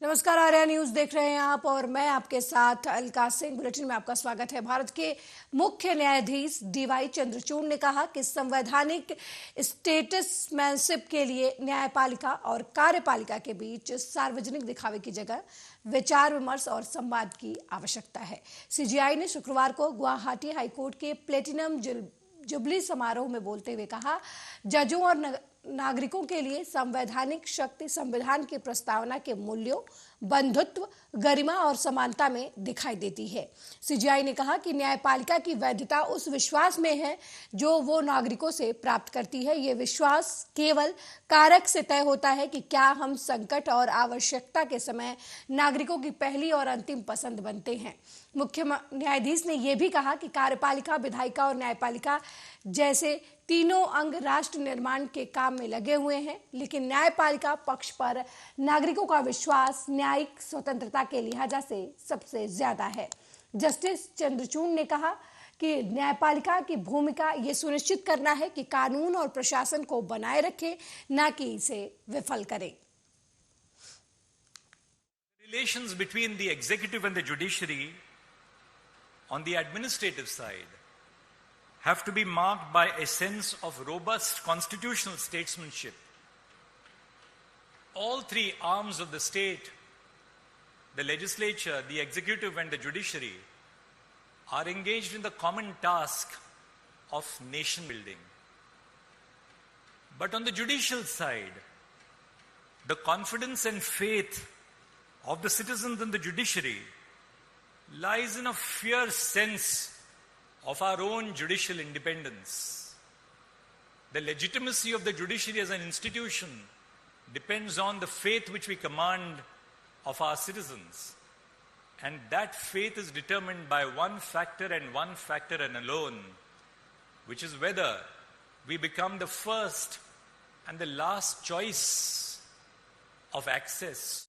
नमस्कार, आर्या न्यूज देख रहे हैं आप और मैं आपके साथ अलका सिंह। बुलेटिन में आपका स्वागत है। भारत के मुख्य न्यायाधीश डीवाई चंद्रचूड़ ने कहा कि संवैधानिक स्टेटसमैनशिप के लिए न्यायपालिका और कार्यपालिका के बीच सार्वजनिक दिखावे की जगह विचार विमर्श और संवाद की आवश्यकता है। सीजेआई ने शुक्रवार को गुवाहाटी हाईकोर्ट के प्लेटिनम जुबली समारोह में बोलते हुए कहा, जजों और नागरिकों के लिए संवैधानिक शक्ति संविधान की प्रस्तावना के मूल्यों, बंधुत्व, गरिमा और समानता में दिखाई देती है। सीजेआई ने कहा कि न्यायपालिका की वैधता उस विश्वास में है जो वो नागरिकों से प्राप्त करती है। ये विश्वास केवल कारक से तय होता है कि क्या हम संकट और आवश्यकता के समय नागरिकों की पहली और अंतिम पसंद बनते हैं। मुख्य न्यायाधीश ने यह भी कहा कि कार्यपालिका, विधायिका और न्यायपालिका जैसे तीनों अंग राष्ट्र निर्माण के काम में लगे हुए हैं, लेकिन न्यायपालिका पक्ष पर नागरिकों का विश्वास न्यायिक स्वतंत्रता के लिहाजा से सबसे ज्यादा है। जस्टिस चंद्रचूड़ ने कहा कि न्यायपालिका की भूमिका ये सुनिश्चित करना है कि कानून और प्रशासन को बनाए रखे, न कि इसे विफल करे। Relations between the executive and the judiciary on the administrative side have to be marked by a sense of robust constitutional statesmanship. All three arms of the state, the legislature, the executive and the judiciary, are engaged in the common task of nation building. But on the judicial side, the confidence and faith of the citizens in the judiciary lies in a fierce sense of our own judicial independence. The legitimacy of the judiciary as an institution depends on the faith which we command of our citizens. And that faith is determined by one factor and one factor and alone, which is whether we become the first and the last choice of access.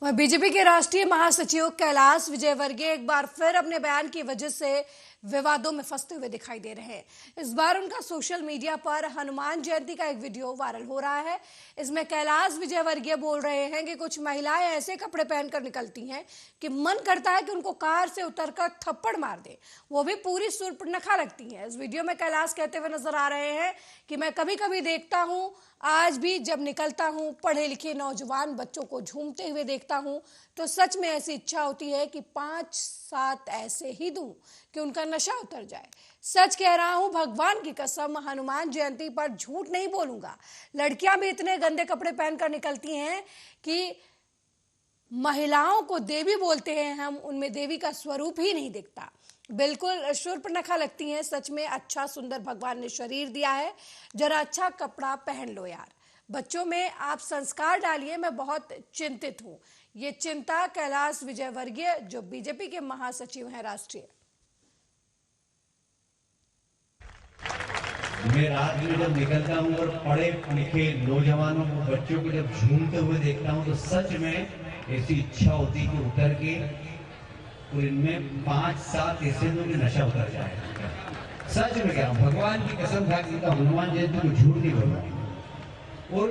वह BJP के राष्ट्रीय महासचिव कैलाश विजयवर्गीय एक बार फिर अपने बयान की वजह से विवादों में फंसते हुए दिखाई दे रहे हैं। इस बार उनका सोशल मीडिया पर हनुमान जयंती का एक वीडियो वायरल हो रहा है। इसमें कैलाश विजयवर्गीय बोल रहे हैं कि कुछ महिलाएं ऐसे कपड़े पहनकर निकलती हैं कि मन करता है कि उनको कार से उतरकर थप्पड़ मार दे, वो भी पूरी सूर्पणखा लगती हैं। इस वीडियो में कैलाश कहते हुए नजर आ रहे हैं कि मैं कभी कभी देखता हूं, आज भी जब निकलता हूं, पढ़े लिखे नौजवान बच्चों को झूमते हुए देखता हूं, तो सच में ऐसी इच्छा होती है कि 5-7 ऐसे ही दूं कि उनका नशा उतर जाए। सच कह रहा हूं, भगवान की कसम, हनुमान जयंती पर झूठ नहीं बोलूंगा। लड़कियां भी इतने गंदे कपड़े पहनकर निकलती हैं कि महिलाओं को देवी बोलते हैं हम, उनमें देवी का स्वरूप ही नहीं दिखता। बिल्कुल शूर्पणखा लगती हैं। सच में अच्छा सुंदर भगवान ने शरीर दिया है, जरा अच्छा कपड़ा पहन लो यार। बच्चों में आप संस्कार डालिए, मैं बहुत चिंतित हूं। ये चिंता कैलाश विजयवर्गीय, जो बीजेपी के महासचिव हैं राष्ट्रीय। मैं रात में जब निकलता हूँ और पढ़े लिखे नौजवानों को, बच्चों को जब झूमते हुए देखता हूँ, तो सच में ऐसी इच्छा होती कि उतर के और इनमें 5-7 ऐसे लोग नशा उतर जाए। सच में क्या, भगवान की कसम खा के हनुमान जयंती को झूठ नहीं बोला। और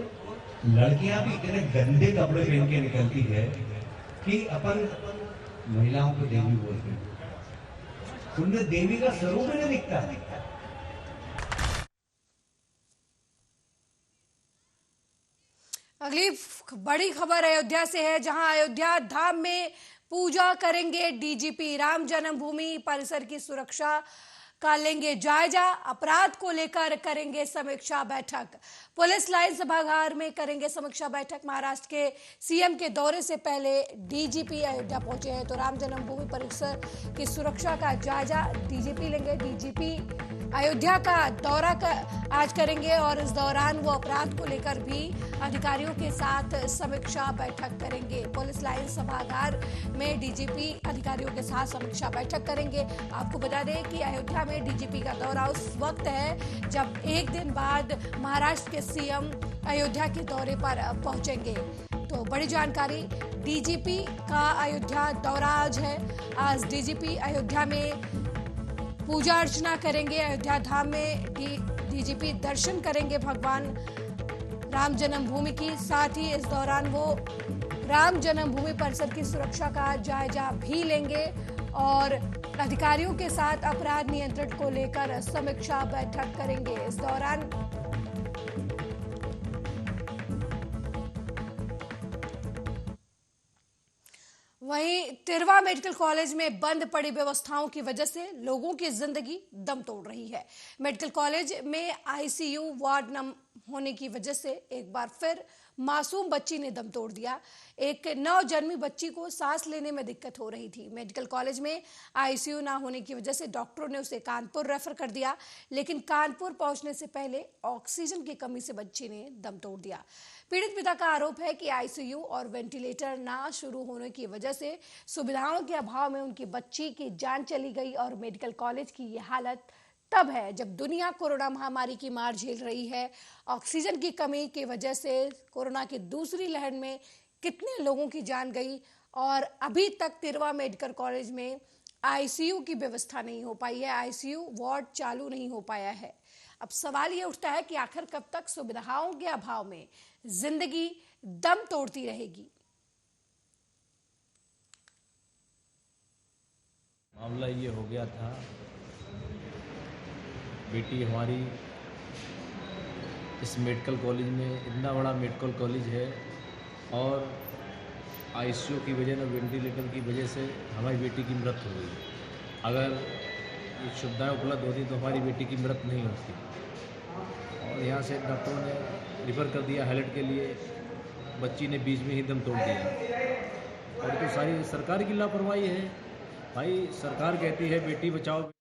लड़कियां भी इतने गंदे कपड़े पहन के निकलती है कि अपन महिलाओं को देवी बोलते हैं, उनमें देवी का स्वरूप नहीं दिखता। अगली बड़ी खबर अयोध्या से है, जहां अयोध्या धाम में पूजा करेंगे डीजीपी। राम जन्मभूमि परिसर की सुरक्षा का लेंगे जायजा, अपराध को लेकर करेंगे समीक्षा बैठक। पुलिस लाइन सभागार में करेंगे समीक्षा बैठक। महाराष्ट्र के सीएम के दौरे से पहले डीजीपी अयोध्या पहुंचे हैं, तो राम जन्मभूमि परिसर की सुरक्षा का जायजा डीजीपी लेंगे। डीजीपी अयोध्या का दौरा आज करेंगे और इस दौरान वो अपराध को लेकर भी अधिकारियों के साथ समीक्षा बैठक करेंगे। पुलिस लाइन सभागार में डीजीपी अधिकारियों के साथ समीक्षा बैठक करेंगे। आपको बता दें कि अयोध्या में डीजीपी का दौरा उस वक्त है जब एक दिन बाद महाराष्ट्र के सीएम अयोध्या के दौरे पर पहुंचेंगे। तो बड़ी जानकारी, डीजीपी का अयोध्या दौरा आज है। आज डीजीपी अयोध्या में पूजा अर्चना करेंगे। अयोध्या धाम में डीजीपी दर्शन करेंगे भगवान राम जन्मभूमि की। साथ ही इस दौरान वो राम जन्मभूमि परिसर की सुरक्षा का जायजा भी लेंगे और अधिकारियों के साथ अपराध नियंत्रण को लेकर समीक्षा बैठक करेंगे। इस दौरान वहीं तिरवा मेडिकल कॉलेज में बंद पड़ी व्यवस्थाओं की वजह से लोगों की जिंदगी दम तोड़ रही है। मेडिकल कॉलेज में आईसीयू वार्ड न होने की वजह से एक बार फिर मासूम बच्ची ने दम तोड़ दिया। एक नवजन्मी बच्ची को सांस लेने में दिक्कत हो रही थी। मेडिकल कॉलेज में आईसीयू ना होने की वजह से डॉक्टरों ने उसे कानपुर रेफर कर दिया, लेकिन कानपुर पहुंचने से पहले ऑक्सीजन की कमी से बच्ची ने दम तोड़ दिया। पीड़ित पिता का आरोप है कि आईसीयू और वेंटिलेटर ना शुरू होने की वजह से सुविधाओं के अभाव में उनकी बच्ची की जान चली गई और मेडिकल कॉलेज की ये हालत तब है जब दुनिया कोरोना महामारी की मार झेल रही है। ऑक्सीजन की कमी की वजह से कोरोना की दूसरी लहर में कितने लोगों की जान गई और अभी तक तिरवा मेडिकल कॉलेज में आईसीयू की व्यवस्था नहीं हो पाई है, आईसीयू वार्ड चालू नहीं हो पाया है। अब सवाल ये उठता है कि आखिर कब तक सुविधाओं के अभाव में जिंदगी दम तोड़ती रहेगी। मामला ये हो गया था, बेटी हमारी इस मेडिकल कॉलेज में, इतना बड़ा मेडिकल कॉलेज है और आईसीयू की वजह से, वेंटिलेटर की वजह से हमारी बेटी की मृत्यु हो गई। अगर ये सुविधाएँ उपलब्ध होती तो हमारी बेटी की मृत्यु नहीं होती। और यहाँ से डॉक्टरों ने रिफ़र कर दिया हाईलाइट के लिए, बच्ची ने बीच में ही दम तोड़ दिया। और तो सारी सरकार की लापरवाही है। भाई सरकार कहती है बेटी बचाओ।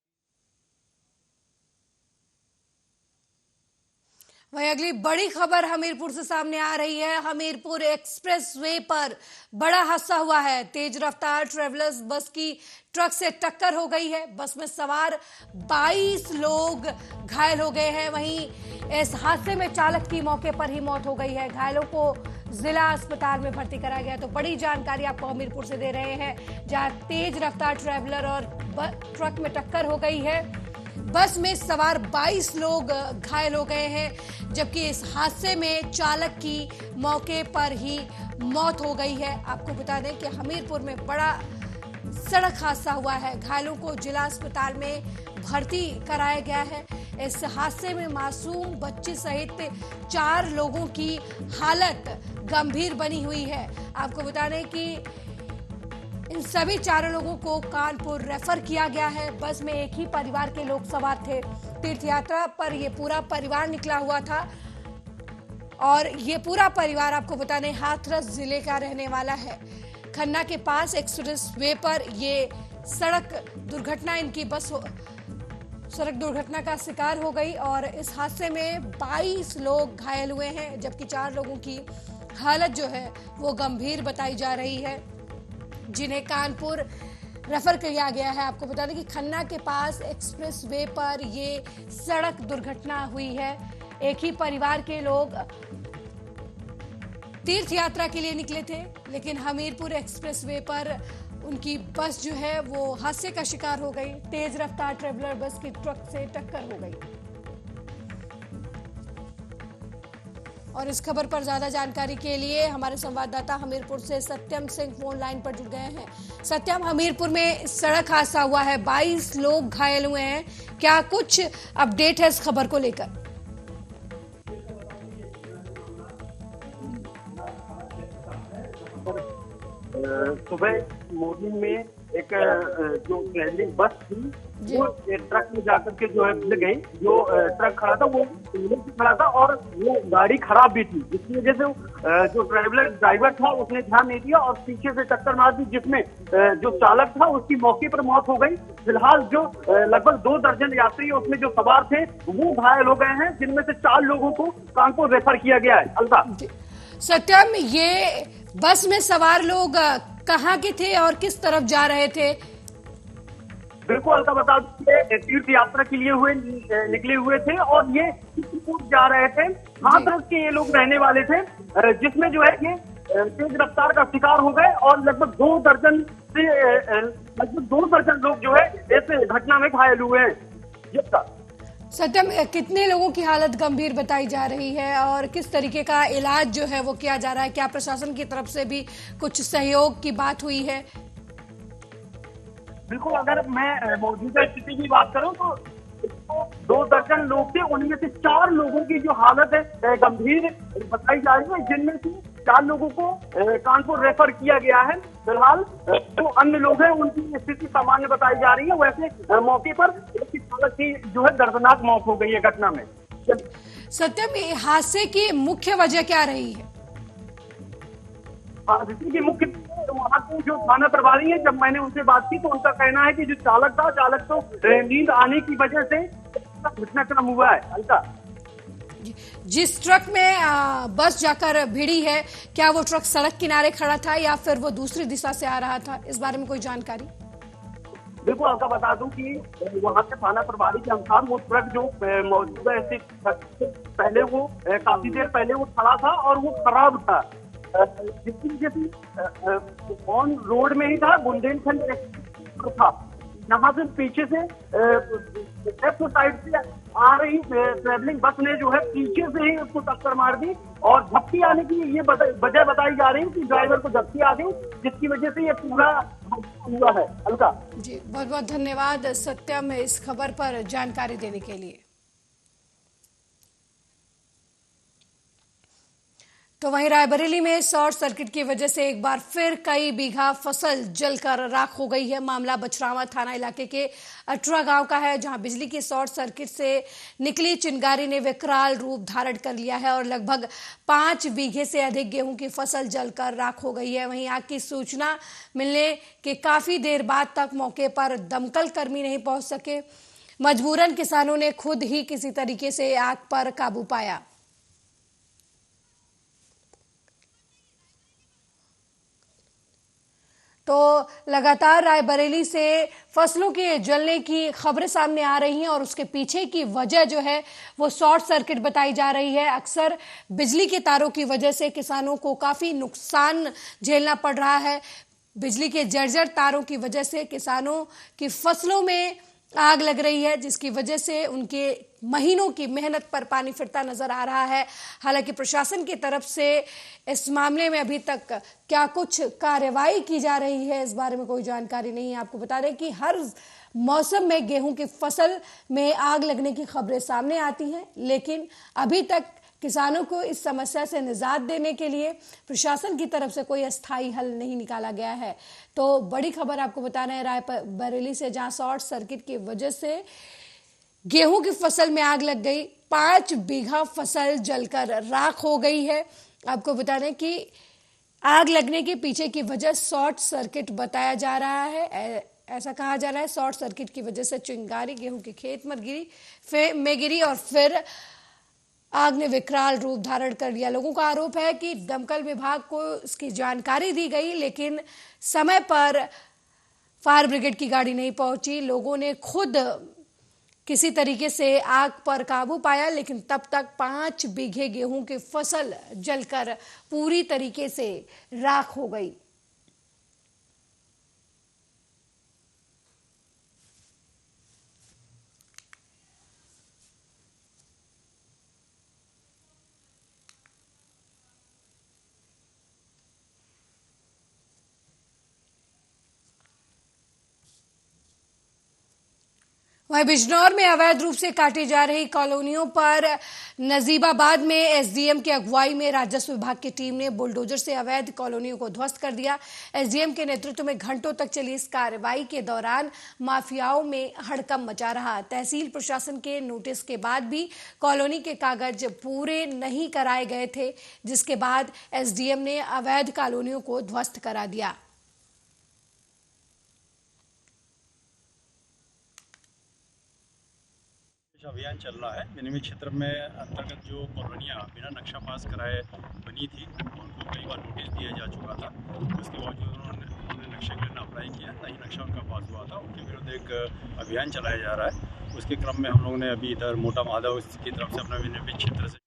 वहीं अगली बड़ी खबर हमीरपुर से सामने आ रही है। हमीरपुर एक्सप्रेसवे पर बड़ा हादसा हुआ है। तेज रफ्तार ट्रेवलर्स बस की ट्रक से टक्कर हो गई है। बस में सवार 22 लोग घायल हो गए हैं। वहीं इस हादसे में चालक की मौके पर ही मौत हो गई है। घायलों को जिला अस्पताल में भर्ती कराया गया। तो बड़ी जानकारी आपको हमीरपुर से दे रहे हैं, जहां तेज रफ्तार ट्रेवलर और ट्रक में टक्कर हो गई है। बस में सवार 22 लोग घायल हो गए हैं, जबकि इस हादसे में चालक की मौके पर ही मौत हो गई है। आपको बता दें कि हमीरपुर में बड़ा सड़क हादसा हुआ है। घायलों को जिला अस्पताल में भर्ती कराया गया है। इस हादसे में मासूम बच्ची सहित 4 लोगों की हालत गंभीर बनी हुई है। आपको बता दें कि इन सभी 4 लोगों को कानपुर रेफर किया गया है। बस में एक ही परिवार के लोग सवार थे। तीर्थ यात्रा पर ये पूरा परिवार निकला हुआ था और ये पूरा परिवार आपको बता दें हाथरस जिले का रहने वाला है। खन्ना के पास एक्सप्रेस वे पर ये सड़क दुर्घटना का शिकार हो गई और इस हादसे में 22 लोग घायल हुए हैं, जबकि 4 लोगों की हालत जो है वो गंभीर बताई जा रही है, जिन्हें कानपुर रेफर किया गया है। आपको बता दें कि खन्ना के पास एक्सप्रेस वे पर ये सड़क दुर्घटना हुई है। एक ही परिवार के लोग तीर्थ यात्रा के लिए निकले थे, लेकिन हमीरपुर एक्सप्रेस वे पर उनकी बस जो है वो हादसे का शिकार हो गई। तेज रफ्तार ट्रेवलर बस की ट्रक से टक्कर हो गई। और इस खबर पर ज्यादा जानकारी के लिए हमारे संवाददाता हमीरपुर से सत्यम सिंह फोन लाइन पर जुड़ गए हैं। सत्यम, हमीरपुर में सड़क हादसा हुआ है, 22 लोग घायल हुए हैं, क्या कुछ अपडेट है इस खबर को लेकर? सुबह मॉर्निंग में एक जो ट्रेवलिंग बस थी वो ट्रक में जाकर के जो है मिल गई। जो ट्रक खड़ा था वो खड़ा था और वो गाड़ी खराब भी थी, जिसकी वजह से जो ट्रेवलर ड्राइवर था उसने ध्यान नहीं दिया और पीछे से टक्कर मार दी, जिसमें जो चालक था उसकी मौके पर मौत हो गई। फिलहाल जो लगभग 2 दर्जन यात्री उसमें जो सवार थे वो घायल हो गए हैं, जिनमें से 4 लोगों को कानपुर रेफर किया गया है। अलका सत्यम, ये बस में सवार लोग कहाँ के थे और किस तरफ जा रहे थे? बिल्कुल अलका, बता दीजिए तीर्थ यात्रा के लिए निकले हुए थे और ये चित्रकूट जा रहे थे। हाथरस के ये लोग रहने वाले थे, जिसमें जो है ये तेज रफ्तार का शिकार हो गए और लगभग 2 दर्जन लोग जो है इस घटना में घायल हुए हैं। सत्यम, कितने लोगों की हालत गंभीर बताई जा रही है और किस तरीके का इलाज जो है वो किया जा रहा है? क्या प्रशासन की तरफ से भी कुछ सहयोग की बात हुई है? बिल्कुल, अगर मैं मौजूदा स्थिति की बात करूं तो 2 दर्जन लोग थे, उनमें से 4 लोगों की जो हालत है गंभीर बताई जा रही है, जिनमें से 4 लोगों को कानपुर रेफर किया गया है। फिलहाल जो अन्य लोग हैं उनकी स्थिति सामान्य बताई जा रही है। वैसे मौके पर एक चालक की जो है दर्दनाक मौत हो गई है घटना में। सत्यम, हादसे की मुख्य वजह क्या रही है? हादसे की मुख्य वहाँ के जो थाना प्रभारी है, जब मैंने उनसे बात की तो उनका कहना है कि जो चालक तो नींद आने की वजह से घटनाक्रम हुआ है। अलका, जिस ट्रक में बस जाकर भिड़ी है, क्या वो ट्रक सड़क किनारे खड़ा था या फिर वो दूसरी दिशा से आ रहा था? इस बारे में कोई जानकारी? बिल्कुल, आपका बता दूं कि वहाँ के थाना प्रभारी के अनुसार वो ट्रक जो मौजूदा पहले वो काफी देर पहले वो खड़ा था और वो खराब था, जिसकी वजह से ऑन रोड में ही था, बुंदेलखंड था। यहाँ से पीछे से लेफ्ट साइड से आ रही ट्रेवलिंग बस ने जो है पीछे से ही उसको टक्कर मार दी और झपकी आने की ये वजह बताई जा रही है कि ड्राइवर को झपकी आ गई, जिसकी वजह से ये पूरा हुआ है। अलका जी, बहुत बहुत धन्यवाद सत्यम इस खबर पर जानकारी देने के लिए। तो वहीं रायबरेली में शॉर्ट सर्किट की वजह से एक बार फिर कई बीघा फसल जलकर राख हो गई है। मामला बछरावा थाना इलाके के अटरा गांव का है, जहां बिजली की शॉर्ट सर्किट से निकली चिंगारी ने विकराल रूप धारण कर लिया है और लगभग 5 बीघे से अधिक गेहूं की फसल जलकर राख हो गई है। वहीं आग की सूचना मिलने के काफी देर बाद तक मौके पर दमकल कर्मी नहीं पहुंच सके। मजबूरन किसानों ने खुद ही किसी तरीके से आग पर काबू पाया। तो लगातार रायबरेली से फसलों के जलने की खबरें सामने आ रही हैं और उसके पीछे की वजह जो है वो शॉर्ट सर्किट बताई जा रही है। अक्सर बिजली के तारों की वजह से किसानों को काफी नुकसान झेलना पड़ रहा है। बिजली के जर्जर तारों की वजह से किसानों की फसलों में आग लग रही है, जिसकी वजह से उनके महीनों की मेहनत पर पानी फिरता नजर आ रहा है। हालांकि प्रशासन की तरफ से इस मामले में अभी तक क्या कुछ कार्रवाई की जा रही है, इस बारे में कोई जानकारी नहीं है। आपको बता दें कि हर मौसम में गेहूं की फसल में आग लगने की खबरें सामने आती हैं, लेकिन अभी तक किसानों को इस समस्या से निजात देने के लिए प्रशासन की तरफ से कोई अस्थायी हल नहीं निकाला गया है। तो बड़ी खबर आपको बता रहे हैं रायबरेली से, जहां शॉर्ट सर्किट की वजह से गेहूं की फसल में आग लग गई। 5 बीघा फसल जलकर राख हो गई है। आपको बता दें कि आग लगने के पीछे की वजह शॉर्ट सर्किट बताया जा रहा है। ऐसा कहा जा रहा है शॉर्ट सर्किट की वजह से चिंगारी गेहूं के खेत में गिरी और फिर आग ने विकराल रूप धारण कर लिया। लोगों का आरोप है कि दमकल विभाग को इसकी जानकारी दी गई, लेकिन समय पर फायर ब्रिगेड की गाड़ी नहीं पहुंची। लोगों ने खुद किसी तरीके से आग पर काबू पाया, लेकिन तब तक 5 बीघे गेहूं की फसल जलकर पूरी तरीके से राख हो गई। वहीं बिजनौर में अवैध रूप से काटी जा रही कॉलोनियों पर नजीबाबाद में एसडीएम की अगुवाई में राजस्व विभाग की टीम ने बुलडोजर से अवैध कॉलोनियों को ध्वस्त कर दिया। एसडीएम के नेतृत्व में घंटों तक चली इस कार्रवाई के दौरान माफियाओं में हड़कंप मचा रहा। तहसील प्रशासन के नोटिस के बाद भी कॉलोनी के कागज पूरे नहीं कराए गए थे, जिसके बाद एसडीएम ने अवैध कॉलोनियों को ध्वस्त करा दिया। अभियान चल रहा है। विनियमित क्षेत्र में अंतर्गत जो कॉलोनियाँ बिना नक्शा पास कराए बनी थी, उनको कई बार नोटिस दिया जा चुका था। उसके बावजूद उन्होंने नक्शे के लिए अप्लाई किया, नहीं नक्शा उनका पास हुआ था। उनके विरुद्ध एक अभियान चलाया जा रहा है। उसके क्रम में हम लोगों ने अभी इधर मोटा माधव की तरफ से अपना विनियमित क्षेत्र से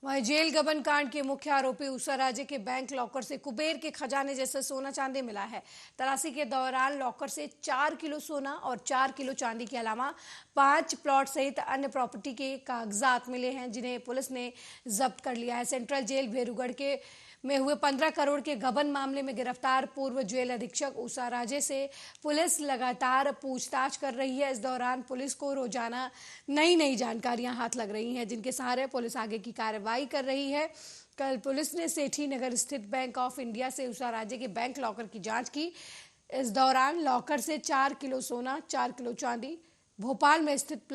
वहीं जेल गबन कांड के मुख्य आरोपी उषा राजे के बैंक लॉकर से कुबेर के खजाने जैसा सोना चांदी मिला है। तलाशी के दौरान लॉकर से 4 किलो सोना और 4 किलो चांदी के अलावा 5 प्लॉट सहित अन्य प्रॉपर्टी के कागजात मिले हैं, जिन्हें पुलिस ने जब्त कर लिया है। सेंट्रल जेल भेरूगढ़ के में हुए 15 करोड़ के गबन मामले में गिरफ्तार पूर्व जेल अधीक्षक उषा राजे से पुलिस लगातार पूछताछ कर रही है। इस दौरान पुलिस को रोजाना नई जानकारियां हाथ लग रही हैं, जिनके सहारे पुलिस आगे की कार्रवाई कर रही है। कल पुलिस ने सेठी नगर स्थित बैंक ऑफ इंडिया से उषा राजे के बैंक लॉकर की जांच की। इस दौरान लॉकर से 4 किलो सोना, 4 किलो चांदी, भोपाल में स्थित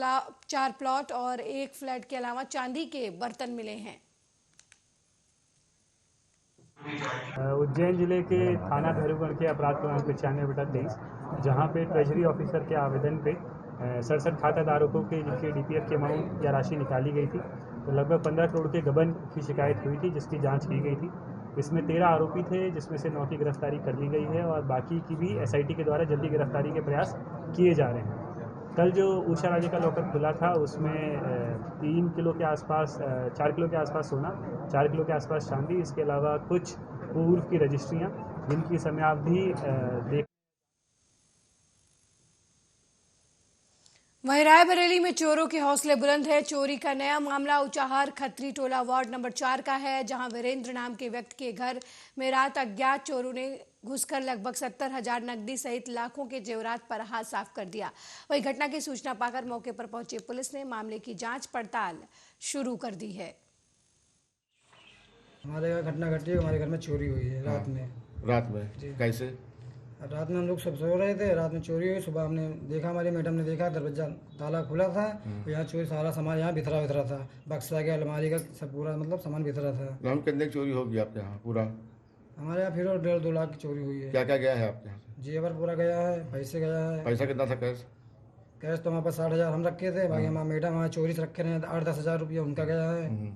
4 प्लॉट और 1 फ्लैट के अलावा चांदी के बर्तन मिले हैं। उज्जैन जिले के थाना भेरूगढ़ के अपराध क्रमांक 95/23, जहां पे ट्रेजरी ऑफिसर के आवेदन पे 67 खाताधारकों के जिनके डीपीएफ की अमाउंट या राशि निकाली गई थी, तो लगभग 15 करोड़ के गबन की शिकायत हुई थी, जिसकी जांच की गई थी। इसमें 13 आरोपी थे, जिसमें से 9 की गिरफ्तारी कर ली गई है और बाकी की भी एसआईटी के द्वारा जल्दी गिरफ्तारी के प्रयास किए जा रहे हैं। कल जो उषा राजे का लॉकर खुला था, उसमें 3 किलो के आसपास 4 किलो के आसपास सोना, 4 किलो के आसपास चांदी, इसके अलावा कुछ पूर्व की रजिस्ट्रियाँ जिनकी समयावधि देख। वहीं रायबरेली में चोरों के हौसले बुलंद है। चोरी का नया मामला ऊंचाहार खत्री टोला वार्ड नंबर 4 का है, जहां वीरेंद्र नाम के व्यक्ति के घर में रात अज्ञात चोरों ने घुसकर लगभग 70,000 नकदी सहित लाखों के जेवरात पर हाथ साफ कर दिया। वहीं घटना की सूचना पाकर मौके पर पहुंची पुलिस ने मामले की जांच पड़ताल शुरू कर दी है। हमारे यहाँ घटना घटी है, हमारे घर में चोरी हुई है रात में कैसे? रात में हम लोग सब सो रहे थे, रात में चोरी हुई। सुबह हमने देखा, हमारी मैडम ने देखा, दरवाजा ताला खुला था, यहाँ चोरी सारा सामान यहाँ बिखरा था, बक्सा के अलमारी का सब पूरा मतलब सामान बिखरा था। नाम कितने चोरी होगी आपके यहाँ पूरा? हमारे यहाँ फिर 1.5-2 लाख की चोरी हुई है। क्या क्या गया है आपके यहाँ? जेवर पूरा गया है, पैसे गया है। पैसा कितना था? कैश तो हमारे पास 60,000 हम रखे थे, बाकी हमारे मैडम हमारे चोरी से रखे रहे 8-10 हज़ार रुपया उनका गया है।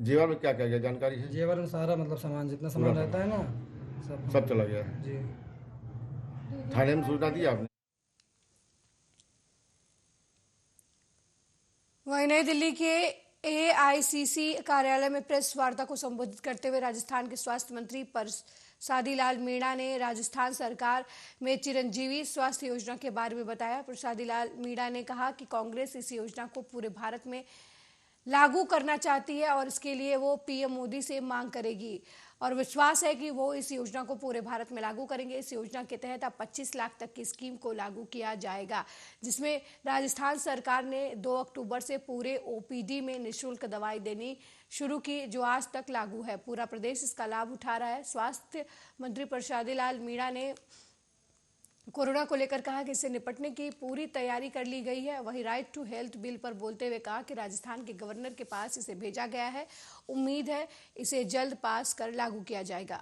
जेवर में क्या क्या गया, जानकारी है? जेवर में सारा मतलब सामान जितना सामान रहता है ना, सब चला गया जी। थाने में सूचना दी आपने? वहीं नई दिल्ली के एआईसीसी कार्यालय में प्रेस वार्ता को संबोधित करते हुए राजस्थान के स्वास्थ्य मंत्री प्रसादी लाल मीणा ने राजस्थान सरकार में चिरंजीवी स्वास्थ्य योजना के बारे में बताया। प्रसादी लाल मीणा ने कहा कि कांग्रेस इस योजना को पूरे भारत में लागू करना चाहती है और इसके लिए वो पीएम मोदी से मांग करेगी और विश्वास है कि वो इस योजना को पूरे भारत में लागू करेंगे। इस योजना के तहत अब 25 लाख तक की स्कीम को लागू किया जाएगा, जिसमें राजस्थान सरकार ने 2 अक्टूबर से पूरे ओपीडी में निःशुल्क दवाई देनी शुरू की, जो आज तक लागू है। पूरा प्रदेश इसका लाभ उठा रहा है। स्वास्थ्य मंत्री प्रसादी लाल मीणा ने कोरोना को लेकर कहा कि इससे निपटने की पूरी तैयारी कर ली गई है। वहीं राइट टू हेल्थ बिल पर बोलते हुए कहा कि राजस्थान के गवर्नर के पास इसे भेजा गया है, उम्मीद है इसे जल्द पास कर लागू किया जाएगा।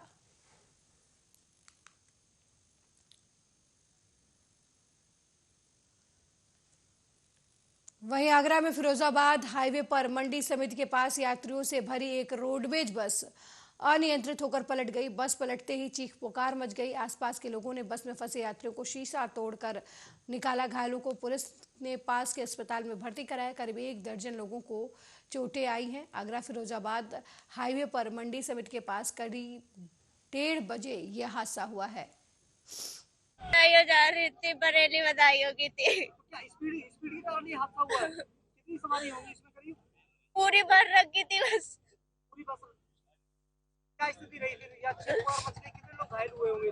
वहीं आगरा में फिरोजाबाद हाईवे पर मंडी समिति के पास यात्रियों से भरी एक रोडवेज बस अनियंत्रित होकर पलट गई। बस पलटते ही चीख पुकार मच गई। आसपास के लोगों ने बस में फंसे यात्रियों को शीशा तोड़कर निकाला। घायलों को पुलिस ने पास के अस्पताल में भर्ती कराया। करीब 1 दर्जन लोगों को चोटें आई हैं। आगरा फिरोजाबाद हाईवे पर मंडी समिति के पास करीब 1:30 बजे यह हादसा हुआ है। जा रही थी, बरेली बधाइयों की थी। स्पीड का नहीं हादसा हुआ है। कितनी सवारी होगी इसमें? करीब पूरी भर रखी थी बस। पूरी बस क्या स्थिति रही थी? या मछली कितने लोग घायल हुए होंगे?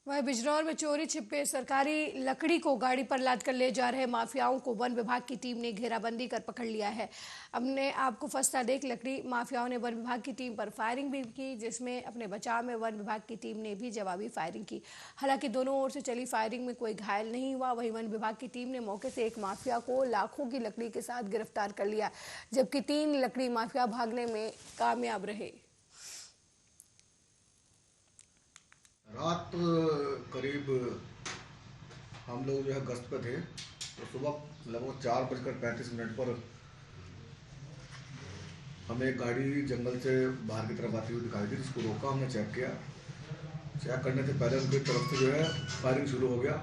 वहीं बिजनौर में चोरी छिपे सरकारी लकड़ी को गाड़ी पर लाद कर ले जा रहे माफियाओं को वन विभाग की टीम ने घेराबंदी कर पकड़ लिया है। अपने आपको फंसता देख लकड़ी माफियाओं ने वन विभाग की टीम पर फायरिंग भी की, जिसमें अपने बचाव में वन विभाग की टीम ने भी जवाबी फायरिंग की। हालांकि दोनों ओर से चली फायरिंग में कोई घायल नहीं हुआ। वहीं वन विभाग की टीम ने मौके से एक माफिया को लाखों की लकड़ी के साथ गिरफ्तार कर लिया, जबकि 3 लकड़ी माफिया भागने में कामयाब रहे। रात करीब हम लोग जो है गश्त पे थे, तो सुबह लगभग 4:35 पर हमें एक गाड़ी जंगल से बाहर की तरफ आती हुई दिखाई दी, जिसको रोका, हमने चेक किया। चेक करने से पहले उनकी तरफ से जो है फायरिंग शुरू हो गया।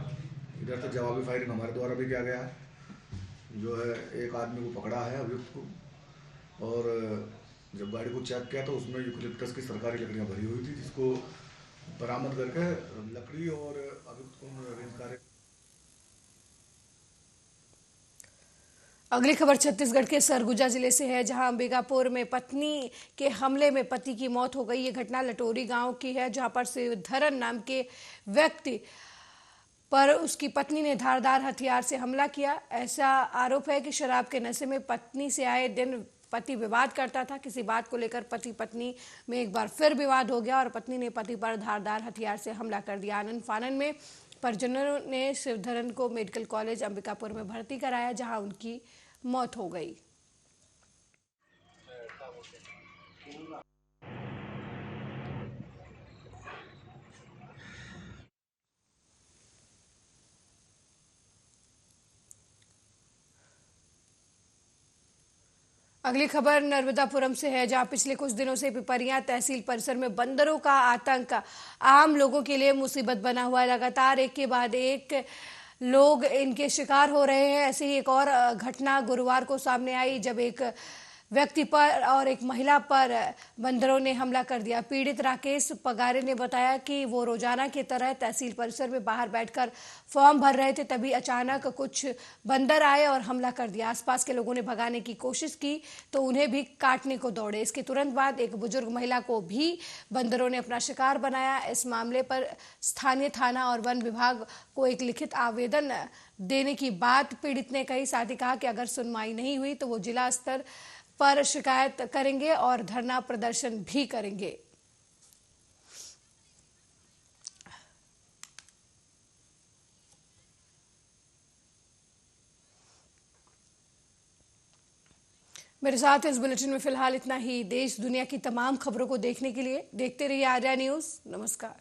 इधर से जवाबी फायरिंग हमारे द्वारा भी किया गया है। जो है एक आदमी को पकड़ा है अभियुक्त को, और जब गाड़ी को चेक किया तो उसमें यूकलिप्टस की सरकारी लकड़ियाँ भरी हुई थी, जिसको बरामद करके लकड़ी और अभियुक्त को अरेंज कार्य। अगली खबर छत्तीसगढ़ के सरगुजा जिले से है, जहां अंबिकापुर में पत्नी के हमले में पति की मौत हो गई। ये घटना लटोरी गांव की है, जहां पर शिवधरन नाम के व्यक्ति पर उसकी पत्नी ने धारदार हथियार से हमला किया। ऐसा आरोप है कि शराब के नशे में पत्नी से आए दिन पति विवाद करता था। किसी बात को लेकर पति पत्नी में एक बार फिर विवाद हो गया और पत्नी ने पति पर धारदार हथियार से हमला कर दिया। आनंद फानन में परिजनों ने शिवधरन को मेडिकल कॉलेज अंबिकापुर में भर्ती कराया, जहां उनकी मौत हो गई। अगली खबर नर्मदापुरम से है, जहां पिछले कुछ दिनों से पिपरिया तहसील परिसर में बंदरों का आतंक आम लोगों के लिए मुसीबत बना हुआ है। लगातार एक के बाद एक लोग इनके शिकार हो रहे हैं। ऐसे ही एक और घटना गुरुवार को सामने आई, जब एक व्यक्ति पर और एक महिला पर बंदरों ने हमला कर दिया। पीड़ित राकेश पगारे ने बताया कि वो रोजाना की तरह तहसील परिसर में बाहर बैठकर फॉर्म भर रहे थे, तभी अचानक कुछ बंदर आए और हमला कर दिया। आसपास के लोगों ने भगाने की कोशिश की तो उन्हें भी काटने को दौड़े। इसके तुरंत बाद एक बुजुर्ग महिला को भी बंदरों ने अपना शिकार बनाया। इस मामले पर स्थानीय थाना और वन विभाग को एक लिखित आवेदन देने की बात पीड़ित ने कही। साथ ही कहा कि अगर सुनवाई नहीं हुई तो वो जिला स्तर पर शिकायत करेंगे और धरना प्रदर्शन भी करेंगे। मेरे साथ इस बुलेटिन में फिलहाल इतना ही। देश दुनिया की तमाम खबरों को देखने के लिए देखते रहिए आर्या न्यूज़। नमस्कार।